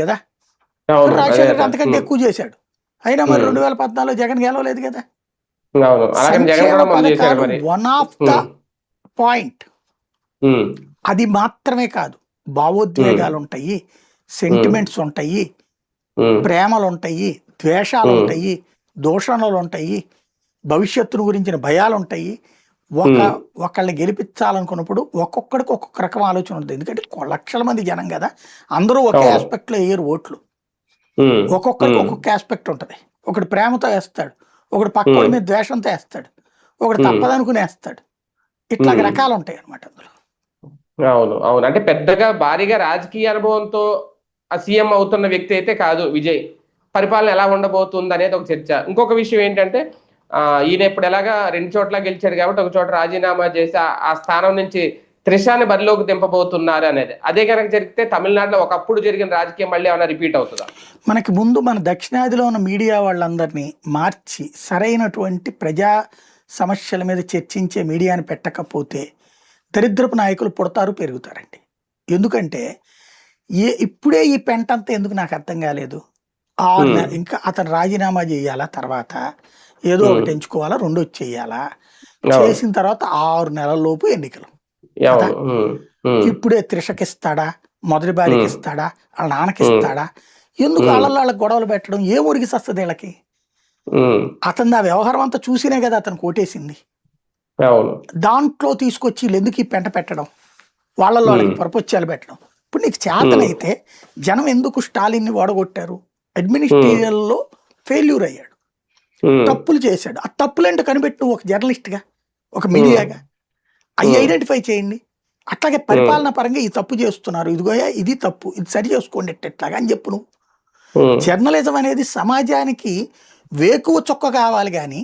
కదా. అవును అదే రాజశేఖర్ కదా. అంతకంటే ఎక్కువ చేశాడు. అయినా మరి 2014లో జగన్ గెలవలేదు కదా. అవును అలాగే జగన్ సంక్షేమ కూడా ముందు చేశారు పథకాలు మరి. One of the point. అది మాత్రమే కాదు, భావోద్వేగాలు ఉంటాయి, సెంటిమెంట్స్ ఉంటాయి, ప్రేమలు ఉంటాయి, ద్వేషాలు ఉంటాయి, దూషణలు ఉంటాయి, భవిష్యత్తును గురించిన భయాలు ఉంటాయి. ఒకళ్ళని గెలిపించాలనుకున్నప్పుడు ఒక్కొక్కడికి ఒక్కొక్క రకం ఆలోచన ఉంటుంది. ఎందుకంటే లక్షల మంది జనం కదా, అందరూ ఒకే ఆస్పెక్ట్ లో వేయరు ఓట్లు. ఒక్కొక్కడికి ఒక్కొక్క ఆస్పెక్ట్ ఉంటుంది. ఒకటి ప్రేమతో వేస్తాడు, ఒకటి పక్కోడి మీద ద్వేషంతో వేస్తాడు, ఒకటి తప్పదనుకుని వేస్తాడు. ఇట్లా రకాలు ఉంటాయి అన్నమాట అందులో. అవును అవును అంటే పెద్దగా భారీగా రాజకీయ అనుభవంతో ఆ సీఎం అవుతున్న వ్యక్తి అయితే కాదు విజయ్. పరిపాలన ఎలా ఉండబోతుంది అనేది ఒక చర్చ. ఇంకొక విషయం ఏంటంటే ఈయన ఇప్పుడు ఎలాగా 2 చోట్ల గెలిచాడు కాబట్టి ఒక చోట రాజీనామా చేసి ఆ స్థానం నుంచి త్రిషాని బరిలోకి దింపబోతున్నారు అనేది. అదే కనుక జరిగితే తమిళనాడులో ఒకప్పుడు జరిగిన రాజకీయం మళ్ళీ ఏమైనా రిపీట్ అవుతుందా? మనకి ముందు మన దక్షిణాదిలో ఉన్న మీడియా వాళ్ళందరినీ మార్చి సరైనటువంటి ప్రజా సమస్యల మీద చర్చించే మీడియాని పెట్టకపోతే దరిద్రపు నాయకులు పుడతారు, పెరుగుతారండి. ఎందుకంటే ఇప్పుడే ఈ పెంటంతా ఎందుకు నాకు అర్థం కాలేదు. ఇంకా అతను రాజీనామా చేయాలా, తర్వాత ఏదో ఒకటి ఎంచుకోవాలా, రెండోది చేయాలా, చేసిన తర్వాత 6 నెలల లోపు ఎన్నికలు కదా. ఇప్పుడే త్రిషకిస్తాడా, మొదటి భార్యకి ఇస్తాడా, వాళ్ళ నాన్నకిస్తాడా? ఎందుకు వాళ్ళకి గొడవలు పెట్టడం? ఏం ఒరిగిస్తుంది వీళ్ళకి? అతను ఆ వ్యవహారం అంతా చూసినే కదా అతను కోటేసింది. దాంట్లో తీసుకొచ్చి ఎందుకు ఈ పెంట పెట్టడం, వాళ్ళకి ప్రపంచాలు పెట్టడం? ఇప్పుడు నీకు చేతనైతే జనం ఎందుకు స్టాలిన్ని ఓడగొట్టారు? అడ్మినిస్ట్రేషన్ లో ఫెయిల్యూర్ అయ్యాడు, తప్పులు చేశాడు. ఆ తప్పులేంటో కనిపెట్టు ఒక జర్నలిస్ట్గా, ఒక మీడియాగా అవి ఐడెంటిఫై చేయండి. అట్లాగే పరిపాలన పరంగా ఈ తప్పు చేస్తున్నారు, ఇదిగోయా ఇది తప్పు, ఇది సరి చేసుకోండి ఎట్లాగా అని చెప్పు నువ్వు. జర్నలిజం అనేది సమాజానికి వేకువ చొక్క కావాలి కానీ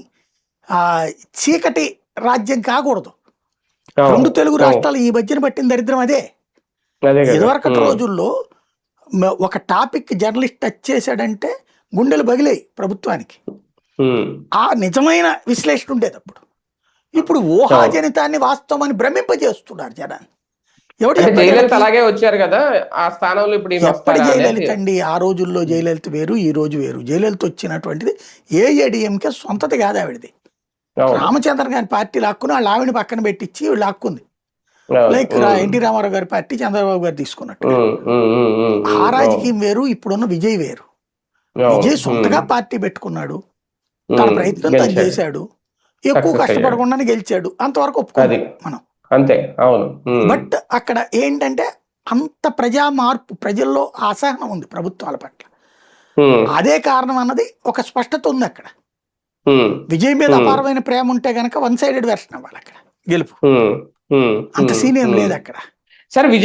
చీకటి రాజ్యం కాకూడదు. 2 తెలుగు రాష్ట్రాలు ఈ మధ్యన పట్టిన దరిద్రం అదే. ఇదివరకటి రోజుల్లో ఒక టాపిక్ జర్నలిస్ట్ టచ్ చేశాడంటే గుండెలు బగిలాయి ప్రభుత్వానికి. ఆ నిజమైన విశ్లేషణ ఉండేది అప్పుడు. ఇప్పుడు ఊహాజనితాన్ని వాస్తవం అని భ్రమింపజేస్తున్నారు జనాన్ని. అలాగే వచ్చారు కదా ఆ స్థానంలో. ఇప్పుడు ఎప్పటి జయలలిత అండి? ఆ రోజుల్లో జయలలిత వేరు, ఈ రోజు వేరు. జయలలిత వచ్చినటువంటిది ఏఐఏడిఎంకే సొంతది కాదు, ఆవిడది. రామచంద్ర గారి పార్టీ లాక్కుని వాళ్ళ ఆవిడని పక్కన పెట్టించి లాక్కుంది. లైక్ ఎన్టీ రామారావు గారి పార్టీ చంద్రబాబు గారు తీసుకున్నట్టు. ఆ రాజకీయం వేరు, ఇప్పుడున్న విజయ్ వేరు. విజయ్ సొంతగా పార్టీ పెట్టుకున్నాడు, తన ప్రయత్నం తను చేశాడు, ఎక్కువ కష్టపడకుండానే గెలిచాడు, అంతవరకు ఒప్పుకోవాలి మనం. అంతే. అవును. బట్ అక్కడ ఏంటంటే అంత ప్రజా మార్పు, ప్రజల్లో అసహనం ఉంది ప్రభుత్వాల పట్ల. అదే కారణం అన్నది ఒక స్పష్టత ఉంది అక్కడ. విజయ్ మీద అపారమైన ప్రేమ ఉంటే గనక 1 సైడెడ్ వెర్షన్ అవ్వాలి అక్కడ గెలుపు. అంత సీనియం లేదు అక్కడ. సరే విజయ్